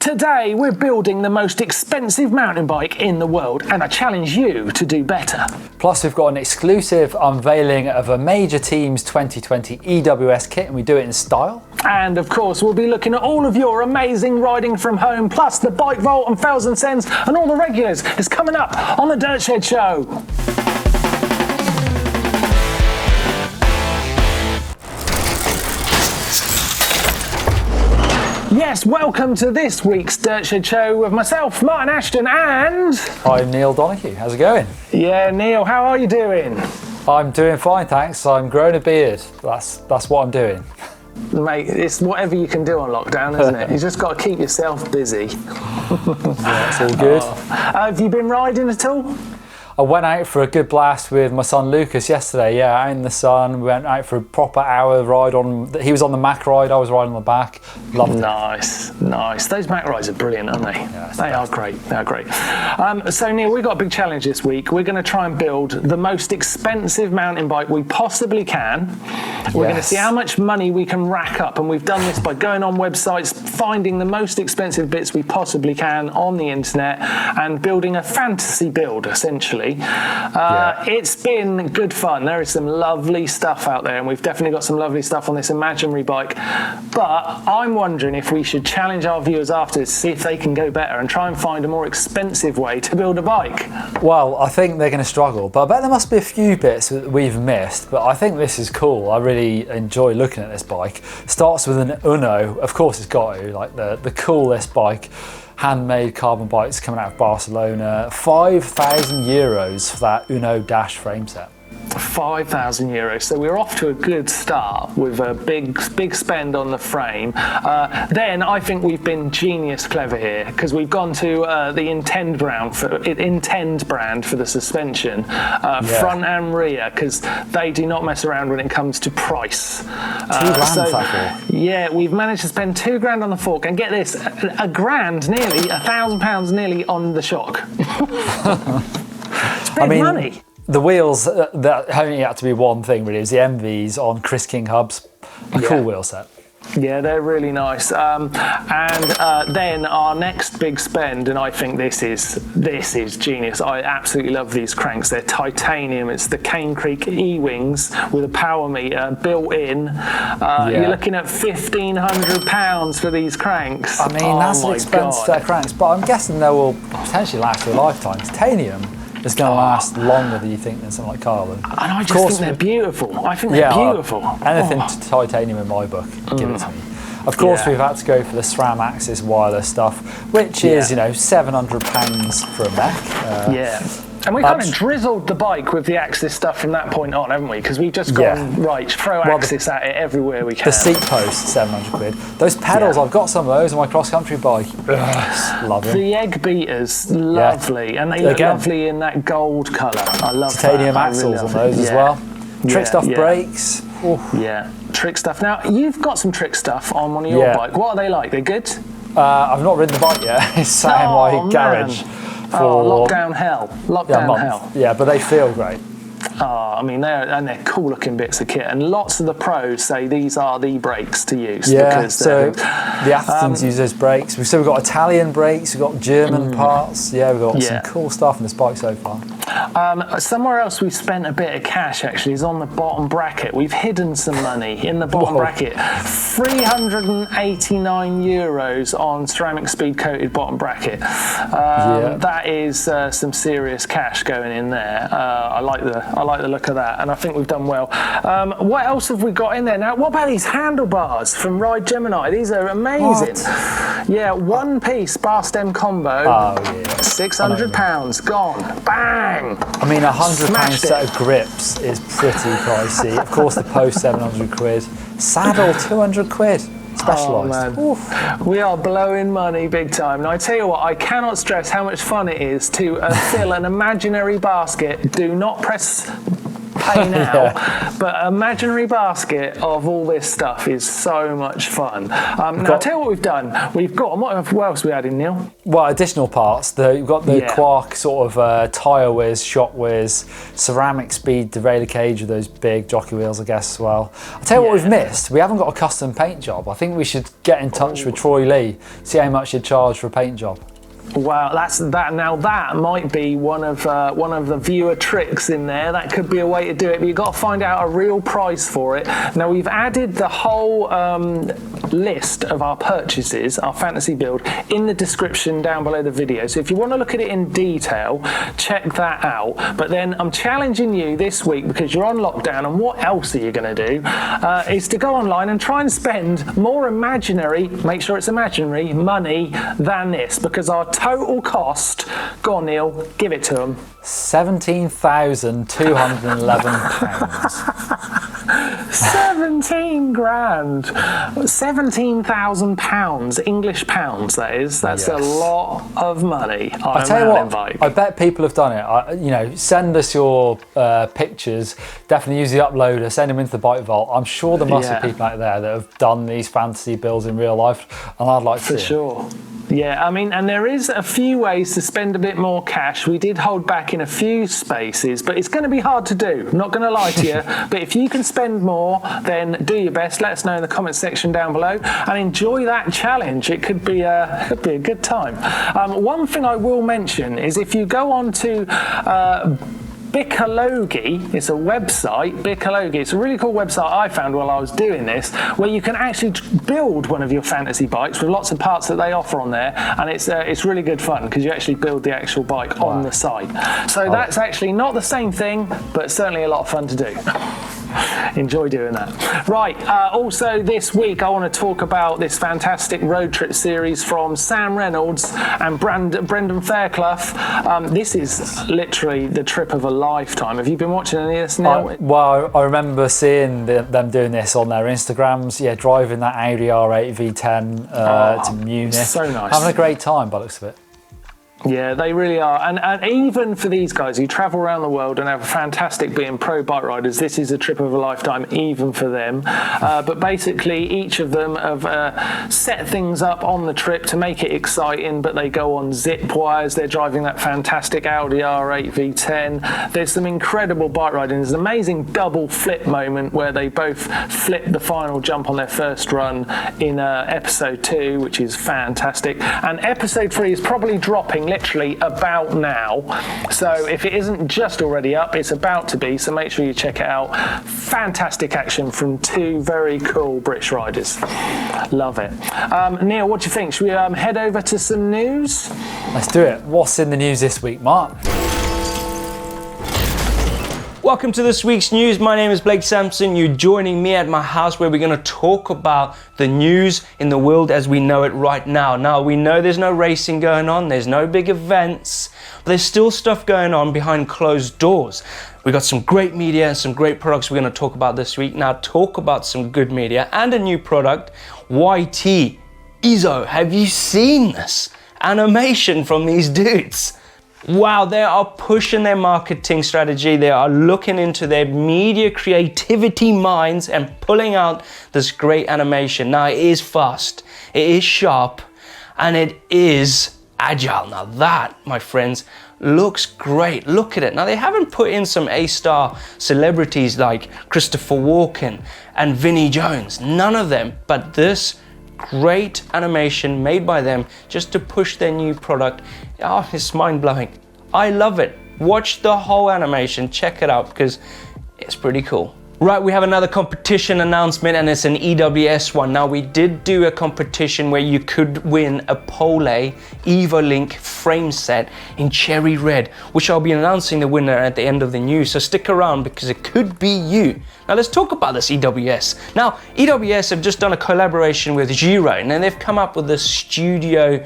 Today we're building the most expensive mountain bike in the world, and I challenge you to do better. Plus we've got an exclusive unveiling of a major team's 2020 EWS kit, and we do it in style. And of course we'll be looking at all of your amazing riding from home, plus the bike vault and fails and sends and all the regulars is coming up on the Dirt Shed Show. Yes, welcome to this week's Dirt Shed Show with myself, Martyn Ashton, and... I'm Neil Donahue. How's it going? Yeah, Neil, how are you doing? I'm doing fine, thanks. I'm growing a beard. That's what I'm doing. Mate, it's whatever you can do on lockdown, isn't it? You just got to keep yourself busy. Yeah, it's all good. Have you been riding at all? I went out for a good blast with my son Lucas yesterday, yeah, out in the sun. We went out for a proper hour ride on, he was on the Mac ride, I was riding on the back. Loved it. Nice. Those Mac rides are brilliant, aren't they? Yeah, they are great, so Neil, we've got a big challenge this week. We're going to try and build the most expensive mountain bike we possibly can. We're going to see how much money we can rack up, and we've done this by going on websites, finding the most expensive bits we possibly can on the internet, and building a fantasy build, essentially. It's been good fun. There is some lovely stuff out there, and we've definitely got some lovely stuff on this imaginary bike, but I'm wondering if we should challenge our viewers afterwards to see if they can go better and try and find a more expensive way to build a bike. Well, I think they're going to struggle, but I bet there must be a few bits that we've missed, but I think this is cool. I really enjoy looking at this bike. Starts with an Unno, of course it's got to, like the coolest bike. Handmade carbon bikes coming out of Barcelona. €5,000 for that Unno dash frame set. €5,000. So we're off to a good start with a big spend on the frame. Then I think we've been genius clever here, because we've gone to the Intend brand for the suspension, front and rear, because they do not mess around when it comes to price. £2,000. Yeah, we've managed to spend £2,000 on the fork, and get this, a grand, nearly £1,000 nearly on the shock. It's big money. The wheels, that only had to be one thing really, is the Enves on Chris King hubs. A cool wheel set. Yeah, they're really nice. And then our next big spend, and I think this is genius. I absolutely love these cranks. They're titanium. It's the Cane Creek eeWings with a power meter built in. You're looking at £1,500 for these cranks. I mean, that's an expensive set of cranks, but I'm guessing they will potentially last for a lifetime. Titanium is going to last longer than you think than something like carbon. And I just think they're beautiful. I think they're beautiful. Anything titanium in my book, give it to me. Of course, we've had to go for the SRAM Axis wireless stuff, which is, £700 for a mech. And we kind of drizzled the bike with the Axis stuff from that point on, haven't we? Because we've just gone, throw Axis at it everywhere we can. The seat post, £700. Those pedals, I've got some of those on my cross-country bike. Love them. The egg beaters, lovely. And they look lovely in that gold colour. I love titanium that. axles on those as well. Trick stuff brakes. Oof. Yeah, trick stuff. Now, you've got some trick stuff on one of your bike. What are they like? They're good? I've not ridden the bike yet. It's sat in my garage. Lockdown hell. Lockdown hell. Yeah, but they feel great. I mean, they're cool looking bits of kit, and lots of the pros say these are the brakes to use. Yeah, so the Athertons use those brakes. We've got Italian brakes, we've got German parts. Yeah, we've got some cool stuff in this bike so far. Somewhere else we've spent a bit of cash actually is on the bottom bracket. We've hidden some money in the bottom bracket. €389 on ceramic speed coated bottom bracket. That is some serious cash going in there. I like the look of that, and I think we've done well. What else have we got in there now? What about these handlebars from Ride Gemini? These are amazing. Yeah, one piece bar stem combo. £600 gone. Bang. I mean, £100 set of grips is pretty pricey. Of course, the post £700. Saddle £200. Specialised. We are blowing money big time. And I tell you what, I cannot stress how much fun it is to fill an imaginary basket. Do not press pay now. But imaginary basket of all this stuff is so much fun. Now, I'll tell you what we've done. We've got, what else we added, Neil? Well, additional parts. You've got the Quark sort of tyre whiz, shock whiz, ceramic speed derailleur cage with those big jockey wheels, I guess, as well. I'll tell you what we've missed. We haven't got a custom paint job. I think we should get in touch with Troy Lee, see how much he'd charge for a paint job. Wow, now that might be one of the viewer tricks in there. That could be a way to do it, but you've got to find out a real price for it. Now, we've added the whole list of our purchases, our fantasy build, in the description down below the video. So if you want to look at it in detail, check that out. But then I'm challenging you this week, because you're on lockdown, and what else are you going to do, is to go online and try and spend more imaginary, make sure it's imaginary, money than this, because our total cost, go on Neil, give it to them. £17,211. 17 grand. £17,000, English pounds, that is. That's a lot of money. I tell you what, I bet people have done it. Send us your pictures. Definitely use the uploader, send them into the Bike Vault. I'm sure there must be people out there that have done these fantasy builds in real life, and I'd like to see for sure. Yeah, I mean, and there is a few ways to spend a bit more cash. We did hold back in a few spaces, but it's going to be hard to do. I'm not going to lie to you. But if you can spend more, then do your best. Let us know in the comment section down below and enjoy that challenge. It could be a good time. One thing I will mention is if you go on to Bicologi, it's a website, Bicologi, it's a really cool website I found while I was doing this, where you can actually build one of your fantasy bikes with lots of parts that they offer on there, and it's really good fun because you actually build the actual bike on the site. So that's actually not the same thing, but certainly a lot of fun to do. Enjoy doing that. Right, also this week I want to talk about this fantastic road trip series from Sam Reynolds and Brendan Fairclough. This is literally the trip of a lifetime. Have you been watching any of this now? Well, I remember seeing them doing this on their Instagrams. Yeah, driving that Audi R8 V10 to Munich. So nice. Having a great time by the looks of it. Yeah, they really are. And even for these guys who travel around the world and have a fantastic being pro bike riders, this is a trip of a lifetime, even for them. But basically, each of them have set things up on the trip to make it exciting, but they go on zip wires. They're driving that fantastic Audi R8 V10. There's some incredible bike riding. There's an amazing double flip moment where they both flip the final jump on their first run in episode 2, which is fantastic. And episode 3 is probably dropping literally about now, so if it isn't just already up, it's about to be, so make sure you check it out. Fantastic action from 2 very cool British riders. Love it. Neil, what do you think? Should we head over to some news? Let's do it. What's in the news this week, Mark? Welcome to this week's news. My name is Blake Sampson. You're joining me at my house where we're going to talk about the news in the world as we know it right now. Now, we know there's no racing going on, there's no big events, but there's still stuff going on behind closed doors. We got some great media and some great products we're going to talk about this week. Now, talk about some good media and a new product, YT. Izzo, have you seen this animation from these dudes? Wow, they are pushing their marketing strategy. They are looking into their media creativity minds and pulling out this great animation. Now, it is fast, it is sharp, and it is agile. Now that, my friends, looks great. Look at it. Now, they haven't put in some A-star celebrities like Christopher Walken and Vinnie Jones. None of them, but this great animation made by them just to push their new product. Oh, it's mind-blowing. I love it. Watch the whole animation, check it out because it's pretty cool. Right, we have another competition announcement, and it's an EWS one. Now, we did do a competition where you could win a Pole EvoLink frame set in cherry red, which I'll be announcing the winner at the end of the news, so stick around because it could be you. Now, let's talk about this EWS. Now, EWS have just done a collaboration with Giro, and then they've come up with this studio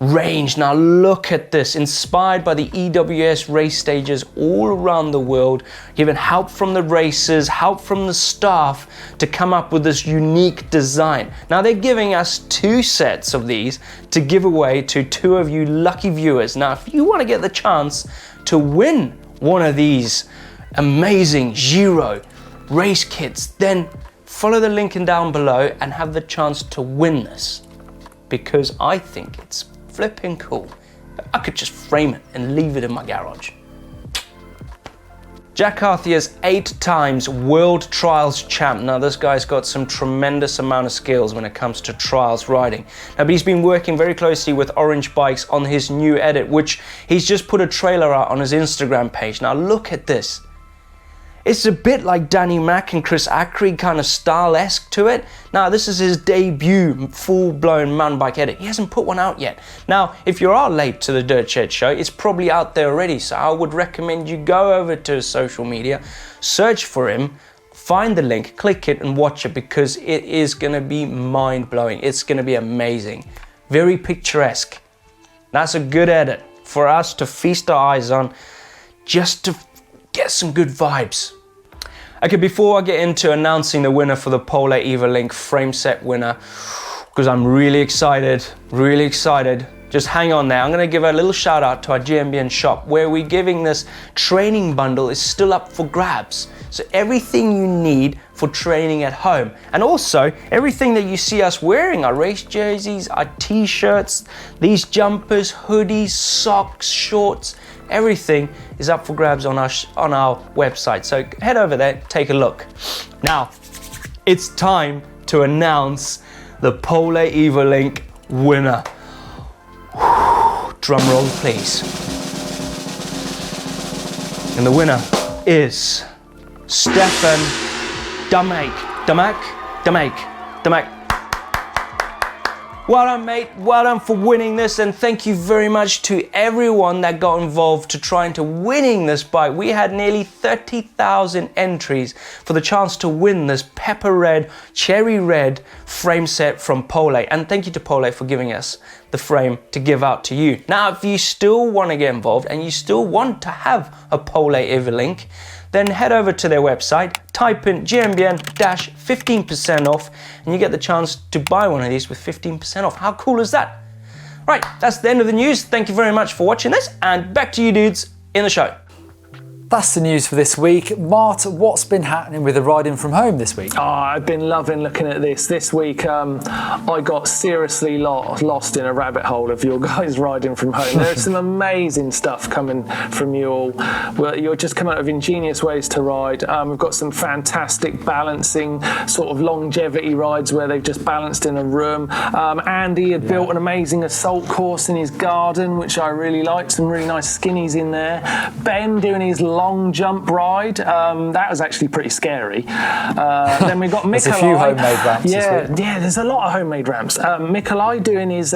range. Now look at this, inspired by the EWS race stages all around the world, given help from the racers, help from the staff to come up with this unique design. Now they're giving us 2 sets of these to give away to 2 of you lucky viewers. Now if you want to get the chance to win one of these amazing Giro race kits, then follow the link down below and have the chance to win this, because I think it's flipping cool. I could just frame it and leave it in my garage. Jack Carthier's 8 times World Trials champ. Now this guy's got some tremendous amount of skills when it comes to trials riding. Now, but he's been working very closely with Orange Bikes on his new edit, which he's just put a trailer out on his Instagram page. Now look at this. It's a bit like Danny Mac and Chris Ackery kind of style-esque to it. Now, this is his debut full-blown mountain bike edit. He hasn't put one out yet. Now, if you are late to the Dirt Shed show, it's probably out there already, so I would recommend you go over to his social media, search for him, find the link, click it and watch it, because it is gonna be mind-blowing. It's gonna be amazing. Very picturesque. That's a good edit for us to feast our eyes on, just to get some good vibes. Okay, before I get into announcing the winner for the Pole eeWing frame set winner, because I'm really excited, just hang on there. I'm gonna give a little shout out to our GMBN shop, where we're giving this training bundle is still up for grabs. So everything you need for training at home, and also everything that you see us wearing, our race jerseys, our t-shirts, these jumpers, hoodies, socks, shorts, everything is up for grabs on our website. So head over there, take a look. Now, it's time to announce the Pole eeWing winner. Drum roll, please. And the winner is Stefan Damek. Well done, mate. Well done for winning this, and thank you very much to everyone that got involved to trying to winning this bike. We had nearly 30,000 entries for the chance to win this pepper red, cherry red frame set from Pole, and thank you to Pole for giving us the frame to give out to you. Now, if you still want to get involved and you still want to have a Pole eeWing, then head over to their website, type in GMBN-15% off, and you get the chance to buy one of these with 15% off. How cool is that? Right, that's the end of the news. Thank you very much for watching this, and back to you dudes in the show. That's the news for this week. Mart, what's been happening with the riding from home this week? Oh, I've been loving looking at this. This week, I got seriously lost in a rabbit hole of your guys riding from home. There's some amazing stuff coming from you all. Well, you're just coming up with ingenious ways to ride. We've got some fantastic balancing, sort of longevity rides where they've just balanced in a room. Andy had built an amazing assault course in his garden, which I really liked. Some really nice skinnies in there. Ben doing his long jump ride. That was actually pretty scary. Then we got Mikolai. There's a few homemade ramps. Yeah, there's a lot of homemade ramps. Mikolai doing his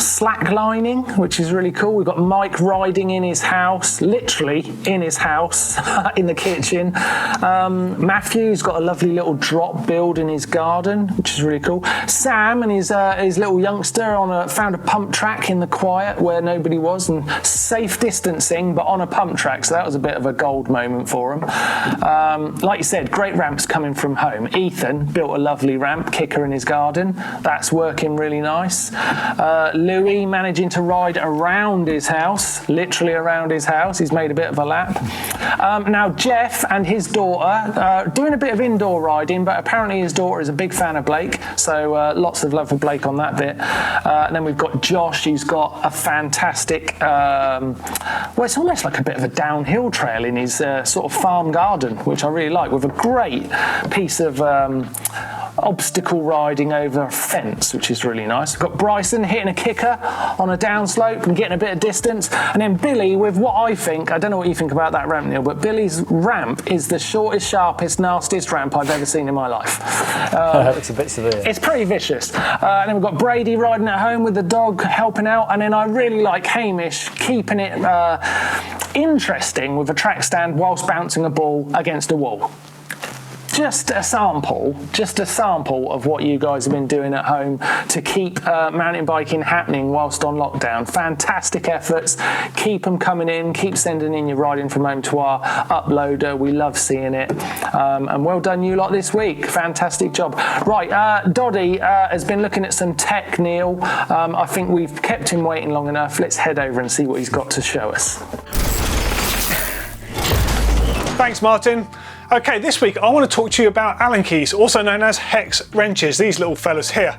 slack lining, which is really cool. We've got Mike riding in his house, literally in his house, in the kitchen. Matthew's got a lovely little drop build in his garden, which is really cool. Sam and his little youngster found a pump track in the quiet where nobody was, and safe distancing, but on a pump track. So that was a bit of a gold moment for him. Like you said, great ramps coming from home. Ethan built a lovely ramp kicker in his garden. That's working really nice. Louis managing to ride around his house, literally around his house. He's made a bit of a lap. Now Jeff and his daughter doing a bit of indoor riding, but apparently his daughter is a big fan of Blake, so lots of love for Blake on that bit. And then we've got Josh, who's got a fantastic, well, it's almost like a bit of a downhill trail in his sort of farm garden, which I really like, with a great piece of obstacle riding over a fence, which is really nice. We've got Bryson hitting a kicker on a downslope and getting a bit of distance, and then Billy with what I think, I don't know what you think about that ramp, Neil, but Billy's ramp is the shortest, sharpest, nastiest ramp I've ever seen in my life. It's a bit severe. It's pretty vicious. And then we've got Brady riding at home with the dog helping out, and then I really like Hamish keeping it interesting with a track stand whilst bouncing a ball against a wall. Just a sample of what you guys have been doing at home to keep mountain biking happening whilst on lockdown. Fantastic efforts. Keep them coming in. Keep sending in your riding from home to our uploader. We love seeing it. And well done you lot this week. Fantastic job. Right, Doddy has been looking at some tech, Neil. I think we've kept him waiting long enough. Let's head over and see what he's got to show us. Thanks, Martin. Okay, this week I want to talk to you about Allen keys, also known as hex wrenches, these little fellas here.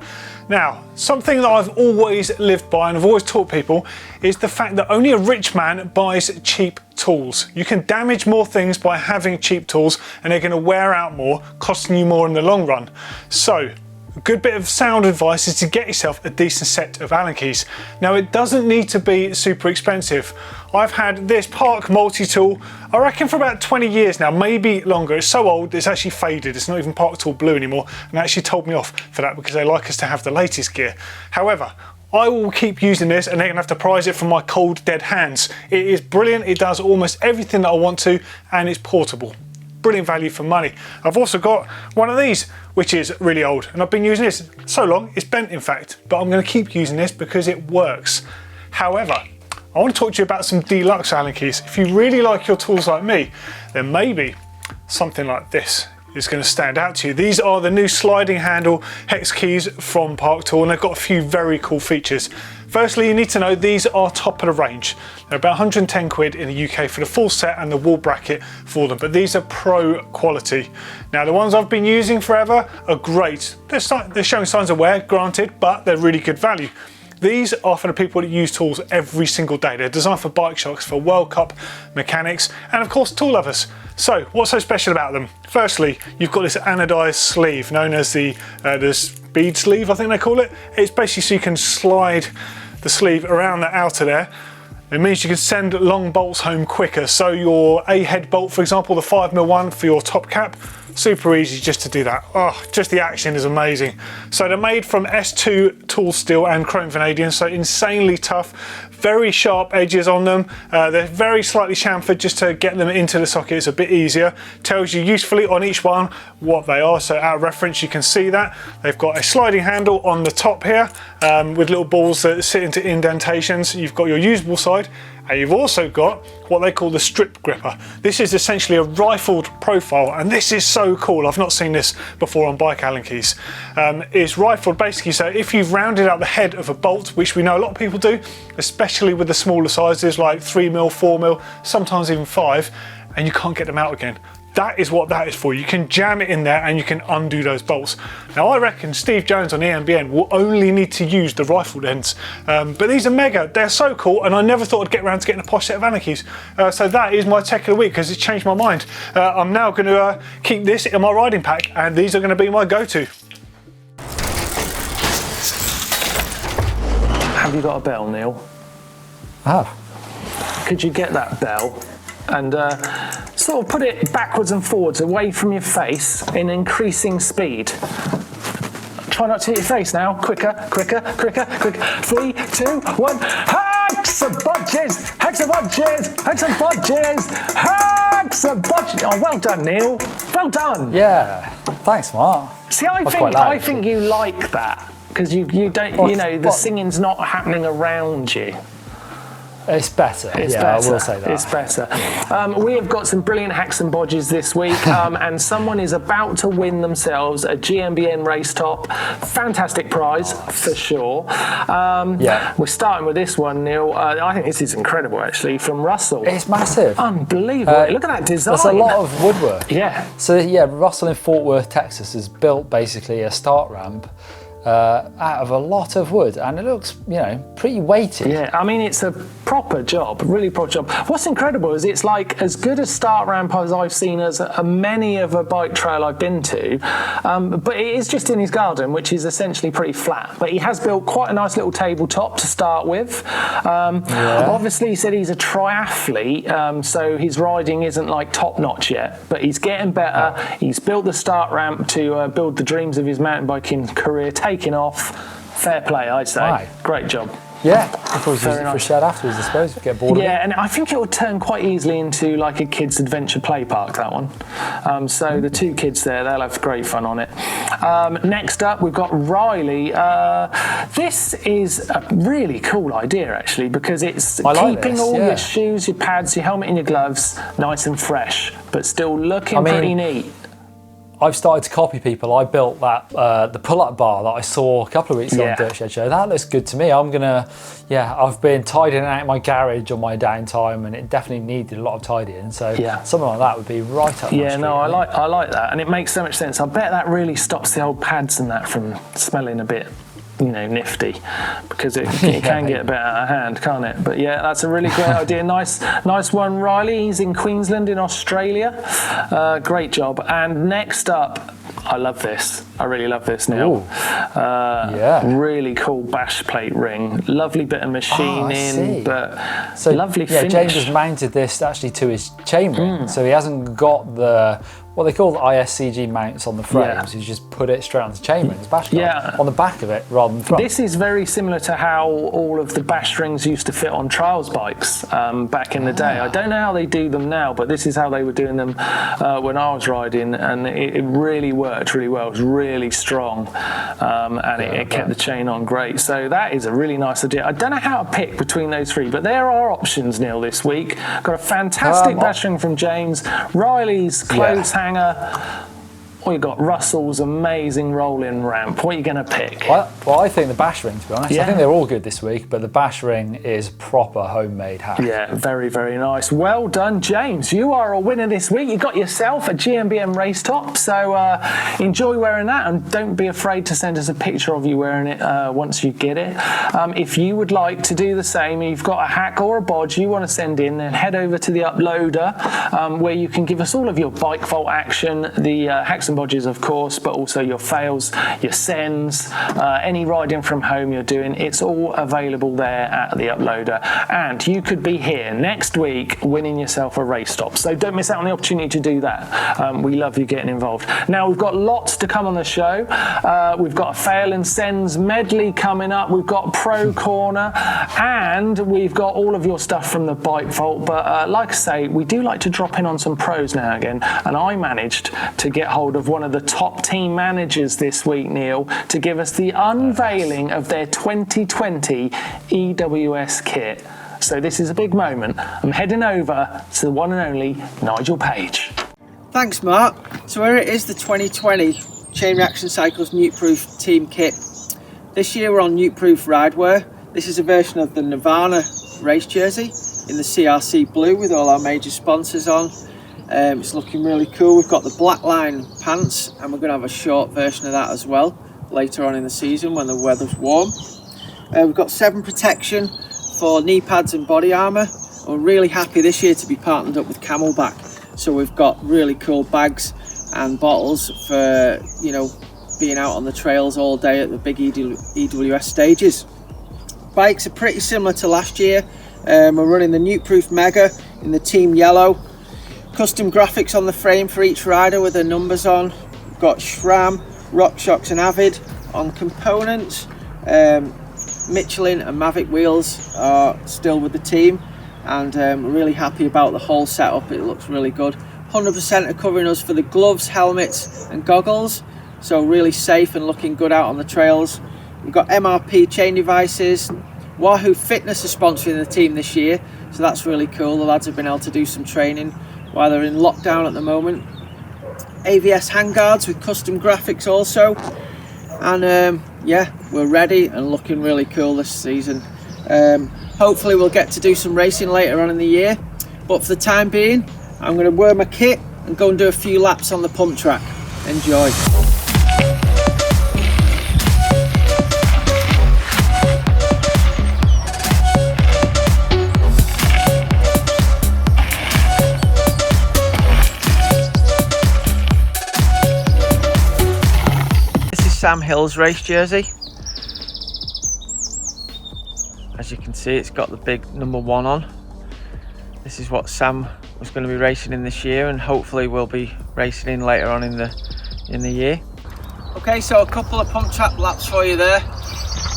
Now, something that I've always lived by and I've always taught people is the fact that only a rich man buys cheap tools. You can damage more things by having cheap tools and they're going to wear out more, costing you more in the long run. So, a good bit of sound advice is to get yourself a decent set of Allen keys. Now, it doesn't need to be super expensive. I've had this Park multi-tool, I reckon for about 20 years now, maybe longer. It's so old, it's actually faded. It's not even Park Tool Blue anymore, and they actually told me off for that because they like us to have the latest gear. However, I will keep using this and they're gonna have to prize it from my cold, dead hands. It is brilliant, it does almost everything that I want to, and it's portable. Brilliant value for money. I've also got one of these, which is really old, and I've been using this so long, it's bent in fact, but I'm gonna keep using this because it works. However, I want to talk to you about some deluxe Allen keys. If you really like your tools like me, then maybe something like this is going to stand out to you. These are the new sliding handle hex keys from Park Tool, and they've got a few very cool features. Firstly, you need to know these are top of the range. They're about 110 quid in the UK for the full set and the wall bracket for them, but these are pro quality. Now, the ones I've been using forever are great. They're showing signs of wear, granted, but they're really good value. These are for the people that use tools every single day. They're designed for bike shocks, for World Cup mechanics, and of course tool lovers. So what's so special about them? Firstly, you've got this anodized sleeve known as the bead sleeve, I think they call it. It's basically so you can slide the sleeve around the outer there. It means you can send long bolts home quicker. So your A-head bolt, for example, the 5mm one for your top cap, super easy just to do that. Oh, just the action is amazing. So they're made from S2 tool steel and chrome vanadium, so insanely tough, very sharp edges on them. They're very slightly chamfered just to get them into the socket. It's a bit easier. Tells you usefully on each one what they are. So out of reference, you can see that. They've got a sliding handle on the top here with little balls that sit into indentations. You've got your usable side, and you've also got what they call the strip gripper. This is essentially a rifled profile, and this is so cool. I've not seen this before on bike Allen keys. It's rifled basically, so if you've rounded out the head of a bolt, which we know a lot of people do, especially with the smaller sizes like 3mm, 4mm, sometimes even 5, and you can't get them out again. That is what that is for. You can jam it in there and you can undo those bolts. Now I reckon Steve Jones on GMBN will only need to use the rifled ends. But these are mega, they're so cool, and I never thought I'd get around to getting a posh set of Allen keys. So that is my tech of the week because it's changed my mind. I'm now going to keep this in my riding pack, and these are going to be my go-to. Have you got a bell, Neil? I have. Could you get that bell and sort of put it backwards and forwards away from your face in increasing speed? Try not to hit your face now. Quicker, quicker, quicker, quicker. 3, 2, 1. Hex of bodges! Hex of bodges! Hex of bodges! Hex of bodges! Oh, well done, Neil. Well done. Yeah. Thanks, Mark. See, I think you like that because you don't. You know, the singing's not happening around you. It's better. I will say that. It's better. We have got some brilliant hacks and bodges this week, and someone is about to win themselves a GMBN race top. Fantastic prize, for sure. We're starting with this one, Neil. I think this is incredible, actually, from Russell. It's massive. Unbelievable. Look at that design. There's a lot of woodwork. Yeah. So, yeah, Russell in Fort Worth, Texas has built basically a start ramp out of a lot of wood, and it looks, you know, pretty weighty. Yeah, I mean, it's a proper job, really proper job. What's incredible is it's like as good a start ramp as I've seen as many of a bike trail I've been to, but it is just in his garden, which is essentially pretty flat. But he has built quite a nice little tabletop to start with. Obviously, he said he's a triathlete, so his riding isn't like top notch yet, but he's getting better. He's built the start ramp to build the dreams of his mountain biking career taking off. Fair play, I'd say. Right. Great job. Yeah, I thought use it for a shed afterwards, I suppose, get bored of it. Yeah, and I think it would turn quite easily into like a kids' adventure play park, that one. So the two kids there, they'll have great fun on it. Next up, we've got Riley. This is a really cool idea, actually, because it's keeping all your shoes, your pads, your helmet and your gloves nice and fresh, but still looking pretty neat. I've started to copy people. I built that the pull-up bar that I saw a couple of weeks ago on Dirt Shed Show. That looks good to me. I'm gonna, I've been tidying out my garage on my downtime, and it definitely needed a lot of tidying. So something like that would be right up my street. No, I like that, and it makes so much sense. I bet that really stops the old pads and that from smelling a bit, nifty, because it can get a bit out of hand, can't it? But yeah, that's a really great idea. Nice one, Riley. He's in Queensland in Australia. Great job. And next up, I love this. I really love this, Neil. Really cool bash plate ring. Lovely bit of machining, but lovely finish. James has mounted this actually to his chain ring, so he hasn't got the what they call the ISCG mounts on the frames. He's just put it straight on the chain rings, bash guard, on the back of it rather than front. This is very similar to how all of the bash rings used to fit on trials bikes back in the day. I don't know how they do them now, but this is how they were doing them when I was riding, and it really worked really well. It was really strong, and it kept the chain on great. So that is a really nice idea. I don't know how to pick between those three, but there are options, Neil, this week. Got a fantastic bash ring from James, Riley's clothes hanger, or you got Russell's amazing rolling ramp. What are you going to pick? Well, I think the bash ring, to be honest. I think they're all good this week, but the bash ring is proper homemade hack. Yeah, very, very nice. Well done, James. You are a winner this week. You got yourself a GMBN race top, so enjoy wearing that, and don't be afraid to send us a picture of you wearing it once you get it. If you would like to do the same, you've got a hack or a bodge you want to send in, then head over to the uploader where you can give us all of your bike vault action, the hacks and bodges, of course, but also your fails, your sends, any riding from home you're doing. It's all available there at the uploader, and you could be here next week winning yourself a race stop. So don't miss out on the opportunity to do that. We love you getting involved. Now, we've got lots to come on the show. We've got a fail and sends medley coming up. We've got Pro Corner, and we've got all of your stuff from the Bike Vault. But like I say, we do like to drop in on some pros now and again, and I managed to get hold of one of the top team managers this week, Neil, to give us the unveiling of their 2020 EWS kit. So this is a big moment. I'm heading over to the one and only Nigel Page. Thanks, Mark. So here it is, the 2020 Chain Reaction Cycles Nukeproof team kit. This year we're on Nukeproof Ridewear. This is a version of the Nirvana race jersey in the CRC blue with all our major sponsors on. It's looking really cool. We've got the black line pants, and we're going to have a short version of that as well later on in the season when the weather's warm. We've got 7 protection for knee pads and body armour. We're really happy this year to be partnered up with Camelback, so we've got really cool bags and bottles for being out on the trails all day at the big EWS stages. Bikes are pretty similar to last year. We're running the Nukeproof Mega in the team yellow. Custom graphics on the frame for each rider with their numbers on. We've got SRAM, RockShox and Avid on components. Michelin and Mavic wheels are still with the team, and we're really happy about the whole setup. It looks really good. 100% are covering us for the gloves, helmets and goggles, so really safe and looking good out on the trails. We've got MRP chain devices. Wahoo Fitness are sponsoring the team this year, so that's really cool. The lads have been able to do some training while they're in lockdown at the moment. AVS handguards with custom graphics also, and we're ready and looking really cool this season. Hopefully we'll get to do some racing later on in the year, but for the time being I'm going to wear my kit and go and do a few laps on the pump track. Enjoy. Sam Hill's race jersey. As you can see, it's got the big number 1 on. This is what Sam was going to be racing in this year, and hopefully will be racing in later on in the year. Okay, so a couple of pump track laps for you there.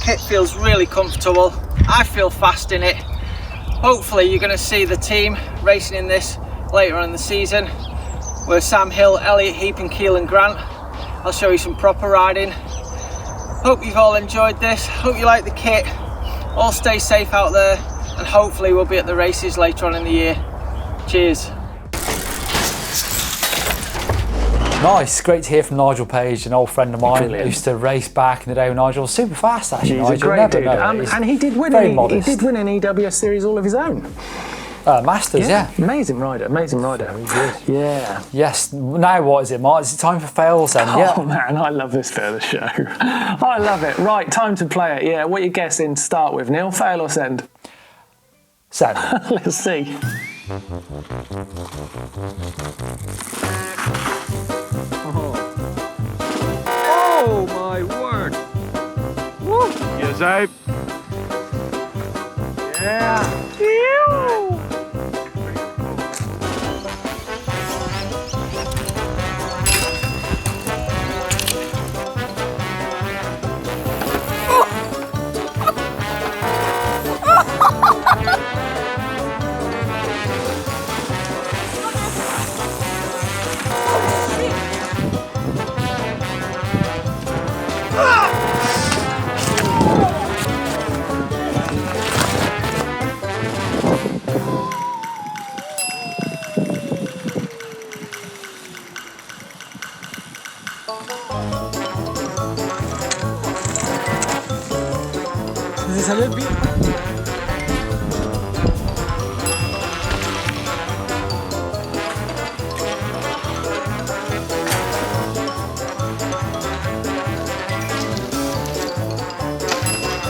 Kit feels really comfortable. I feel fast in it. Hopefully you're going to see the team racing in this later on in the season. We're Sam Hill, Elliot Heap and Keelan Grant. I'll show you some proper riding. Hope you've all enjoyed this. Hope you like the kit. All stay safe out there, and hopefully we'll be at the races later on in the year. Cheers. Nice, great to hear from Nigel Page, an old friend of mine. Brilliant. Who used to race back in the day with Nigel. Super fast, actually. He's Nigel. a great dude. And he did win an EWS series all of his own. Masters, yeah. Amazing rider, amazing rider. Very good. Yeah. Yes, now what is it, Mark? Is it time for fails then? Oh man, I love this bit of the show. I love it. Right, time to play it. Yeah, what are you guessing to start with, Neil? Fail or send? Send. Let's see. Oh my word! Woo! Yes, I. Yeah.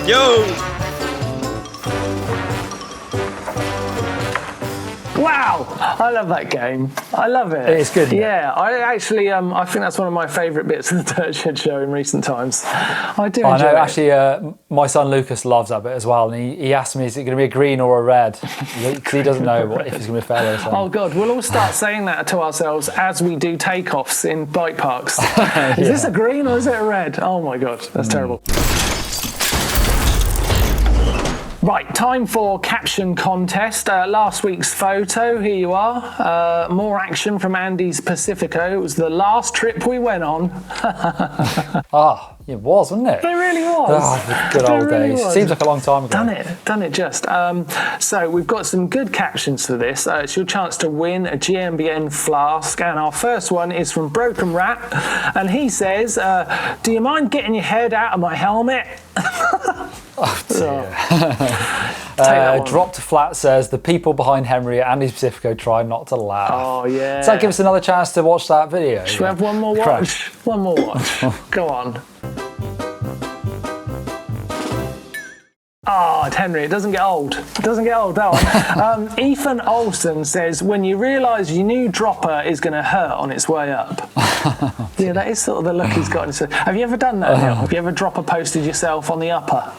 Yo! Wow, I love that game. I love it. It is good. Yeah, I actually, I think that's one of my favourite bits of the Dirt Shed show in recent times. I do enjoy it. Actually, my son Lucas loves that bit as well, and he asked me, is it going to be a green or a red? Because he doesn't know if it's going to be fair or something. Oh God, we'll all start saying that to ourselves as we do takeoffs in bike parks. Is this a green or is it a red? Oh my God, that's terrible. Right, time for caption contest. Last week's photo, here you are. More action from Andy's Pacifico. It was the last trip we went on. It was, wasn't it? It really was. Oh, the good old days. Was. Seems like a long time ago. Done it just. So we've got some good captions for this. It's your chance to win a GMBN flask. And our first one is from Broken Rat. And he says, do you mind getting your head out of my helmet? Oh dear. Drop to Flat says, the people behind Henry at Andy's Pacifico try not to laugh. Oh yeah. Does that give us another chance to watch that video? Should we have one more watch? One more watch. Go on. Oh, Henry, it doesn't get old. It doesn't get old, that one. Ethan Olsen says, when you realise your new dropper is going to hurt on its way up. Yeah, that is sort of the look he's got. Have you ever done that, Neil? Have you ever dropper posted yourself on the upper?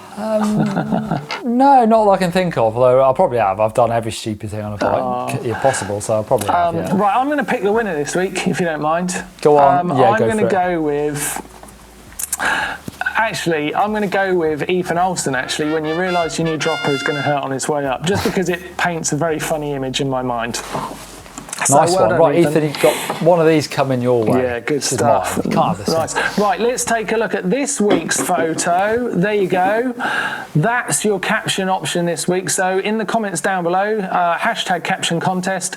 No, not that I can think of, although I probably have. I've done every stupid thing on a bike possible, so I probably have, yeah. Right, I'm going to pick the winner this week, if you don't mind. Go on, I'm going to go with... Actually, I'm going to go with Ethan Olsen, actually, when you realise your new dropper is going to hurt on its way up, just because it paints a very funny image in my mind. So nice one. Right, Ethan, you've got one of these coming your way. Yeah, good stuff. You can't have this. Nice. Right, let's take a look at this week's photo. There you go. That's your caption option this week. So in the comments down below, hashtag caption contest.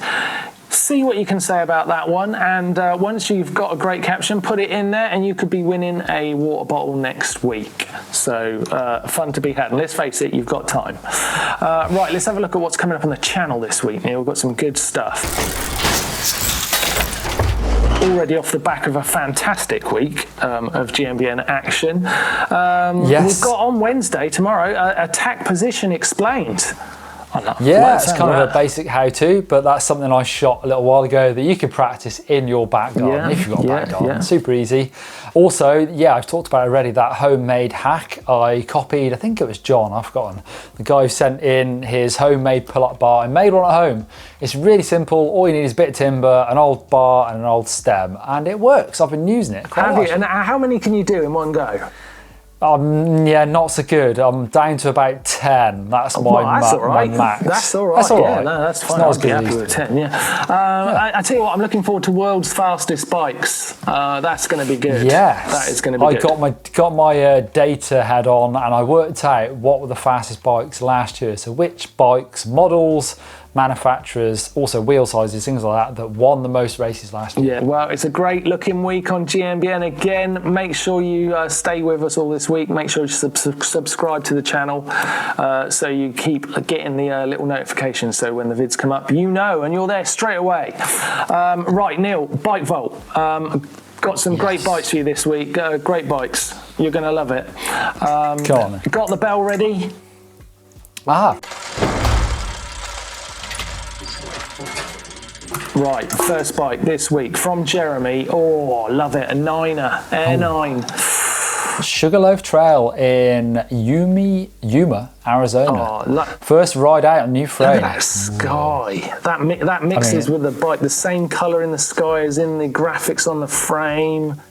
See what you can say about that one, and once you've got a great caption, put it in there and you could be winning a water bottle next week. So fun to be had, and let's face it, you've got time. Right, let's have a look at what's coming up on the channel this week. Neil, we've got some good stuff. Already off the back of a fantastic week of GMBN action. Yes. We've got on Wednesday, tomorrow, Attack Position Explained. Yeah, it's kind of a basic how-to, but that's something I shot a little while ago that you can practice in your back garden, if you've got a back garden. Super easy. Also, yeah, I've talked about it already, that homemade hack. I copied, I think it was John, I've forgotten, the guy who sent in his homemade pull-up bar. I made one at home. It's really simple. All you need is a bit of timber, an old bar and an old stem, and it works. I've been using it quite a lot. And how many can you do in one go? Yeah, not so good. I'm down to about 10. That's my max. That's all right. That's all right. Yeah, no, that's fine. It's not as good I'd be as happy with 10. Yeah. I tell you what, I'm looking forward to World's Fastest Bikes. That's going to be good. Yes, that is going to be good. I got my data head on, and I worked out what were the fastest bikes last year. So which bikes, models, manufacturers, also wheel sizes, things like that, that won the most races last year. Yeah, well, it's a great looking week on GMBN again. Make sure you stay with us all this week. Make sure you subscribe to the channel so you keep getting the little notifications, so when the vids come up, you know, and you're there straight away. Right, Neil, Bike Vault. Got some great bikes for you this week. Great bikes. You're going to love it. Come on, then. Got the bell ready? Ah. Right, first bike this week from Jeremy. Oh, love it. A 9er, Air 9. Sugarloaf Trail in Yuma, Arizona. Oh, first ride out on new frame. Look at that sky. That mixes with the bike, the same colour in the sky as in the graphics on the frame.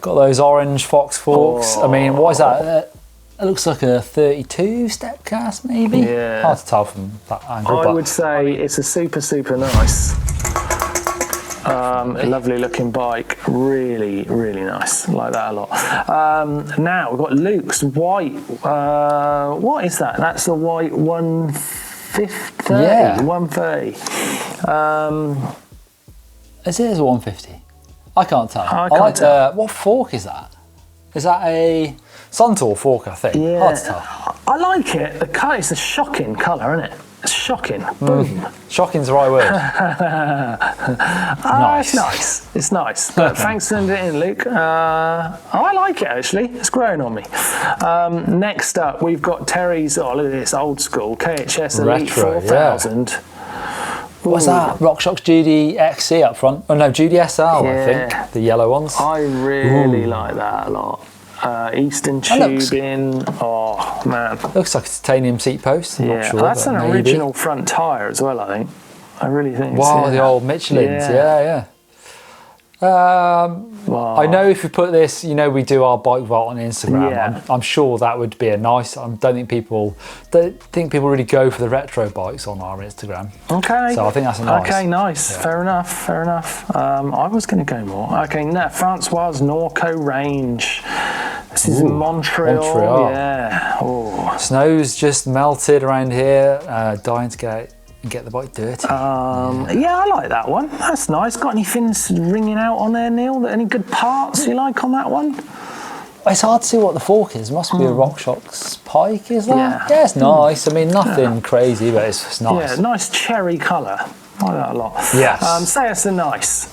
Got those orange Fox forks. I mean, what is that? It looks like a 32 step cast, maybe. Yeah. Hard to tell from that angle. I would say it's a super, super nice. Lovely looking bike, really, really nice. Like that a lot. Now we've got Luke's white. What is that? That's the white 150. Yeah. 130. Is it a 150? I can't tell. I can't tell. What fork is that? Is that a Suntour fork? I think. Yeah. Hard to tell. I like it. The colour, it's a shocking colour, isn't it? It's shocking. Boom. Shocking's the right word. Nice. It's nice. It's nice. But thanks for sending it in, Luke. I like it, actually. It's growing on me. Next up, we've got Terry's, oh, look at this, old school KHS Elite Retro, 4000. Yeah. What's that? RockShox GD XC up front. Oh no, GD SL, I think. The yellow ones. I really like that a lot. Eastern tubing. Oh man, looks like a titanium seat post. I'm not sure, that's an maybe. original front tyre as well, I think. I really think. Wow, the old Michelins. Yeah. Wow. I know if we put this, you know, we do our bike vault on Instagram. Yeah. I'm sure that would be a nice. I don't think people really go for the retro bikes on our Instagram. Okay. So I think that's a nice. Okay, nice. Yeah. Fair enough. I was going to go more. Okay, now Francois Norco Range. This is in Montreal. Yeah. Oh. Snow's just melted around here. Dying to get the bike dirty. Yeah, I like that one. That's nice. Got any fins ringing out on there, Neil? Any good parts you like on that one? It's hard to see what the fork is. It must be a RockShox Pike, is that? Yeah, it's nice. I mean, nothing crazy, but it's just nice. Yeah, nice cherry colour. I like that a lot. Yes. Say it's a nice.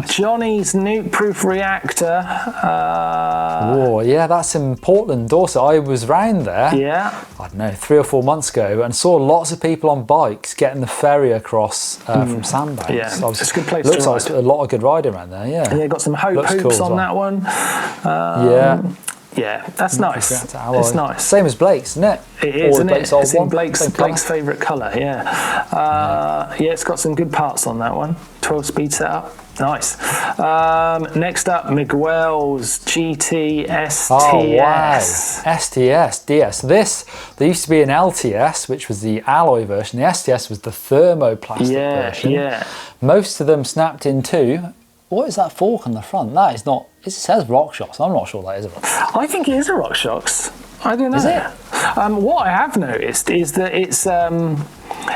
Johnny's nuke-proof reactor. Oh, yeah, that's in Portland also. I was round there, yeah. I don't know, 3 or 4 months ago, and saw lots of people on bikes getting the ferry across from Sandbanks. Yeah, it's a good place looks to like ride. a lot of good riding around there, yeah. Yeah, got some Hope hoops on that one. Yeah, that's nice. It's nice. Same as Blake's, isn't it? It is, isn't it? It's in Blake's favourite colour, yeah. It's got some good parts on that one. 12-speed setup. Nice. Next up, Miguel's GT STS. Oh, wow. STS, DS. There used to be an LTS, which was the alloy version. The STS was the thermoplastic version. Yeah. Most of them snapped in two. What is that fork on the front? That is not. It says RockShox. I'm not sure that is a RockShox. I think it is a RockShox. I don't know. Is it? What I have noticed is that it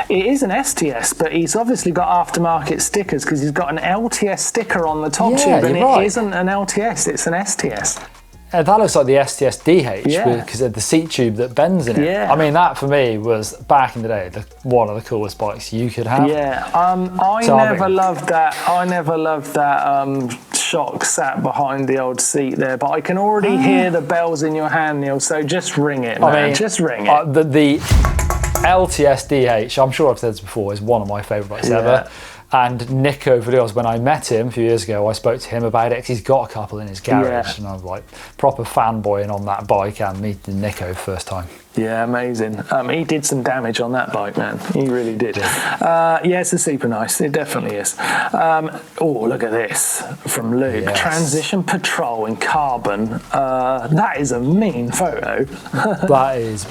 is an STS, but he's obviously got aftermarket stickers because he's got an LTS sticker on the top tube, and it isn't an LTS, it's an STS. That looks like the STS DH because of the seat tube that bends in it. Yeah. I mean, that for me was, back in the day, one of the coolest bikes you could have. Yeah, I never loved that shock sat behind the old seat there, but I can already hear the bells in your hand, Neil, so just ring it, man. I mean, just ring it. The LTS DH, I'm sure I've said this before, is one of my favourite bikes ever. And Nico Villiers, when I met him a few years ago, I spoke to him about it because he's got a couple in his garage, and I was like proper fanboying on that bike and meeting Nico first time. Yeah, amazing. He did some damage on that bike, man. He really did. It's a super nice. It definitely is. Look at this from Luke. Yes. Transition Patrol in carbon. That is a mean photo. That is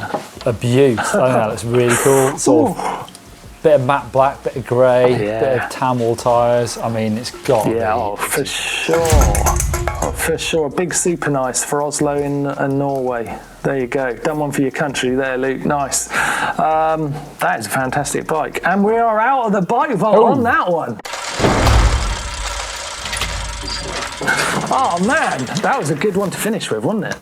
a beaut. I think that looks really cool. Sort of bit of matte black, bit of grey, bit of Tamwell tyres. I mean, it's got for sure. For sure. Big super nice for Oslo and Norway. There you go. Done one for your country there, Luke. Nice. That is a fantastic bike. And we are out of the bike vault on that one. Oh, man. That was a good one to finish with, wasn't it?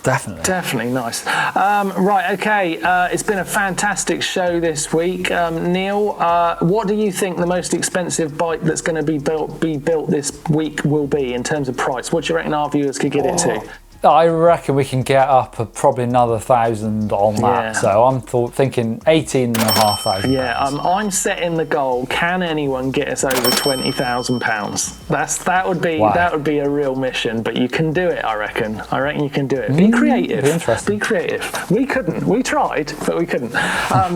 Definitely nice. Right, okay. It's been a fantastic show this week. Neil, what do you think the most expensive bike that's going to be built this week will be in terms of price? What do you reckon our viewers could get it to? I reckon we can get up probably another 1,000 on that. Yeah. So I'm thinking 18,500. Yeah, I'm setting the goal. Can anyone get us over £20,000? That would be a real mission. But you can do it, I reckon. I reckon you can do it. Be creative. Interesting. Be creative. We couldn't. We tried, but we couldn't.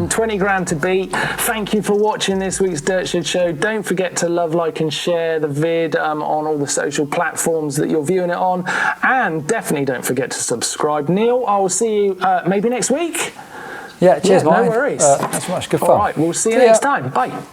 20 grand to beat. Thank you for watching this week's Dirt Shed Show. Don't forget to love, like, and share the vid on all the social platforms that you're viewing it on, and definitely don't forget to subscribe. Neil, I will see you maybe next week. Yeah, cheers, no mate. worries. That's much good fun. All right, we'll see you next time. Bye.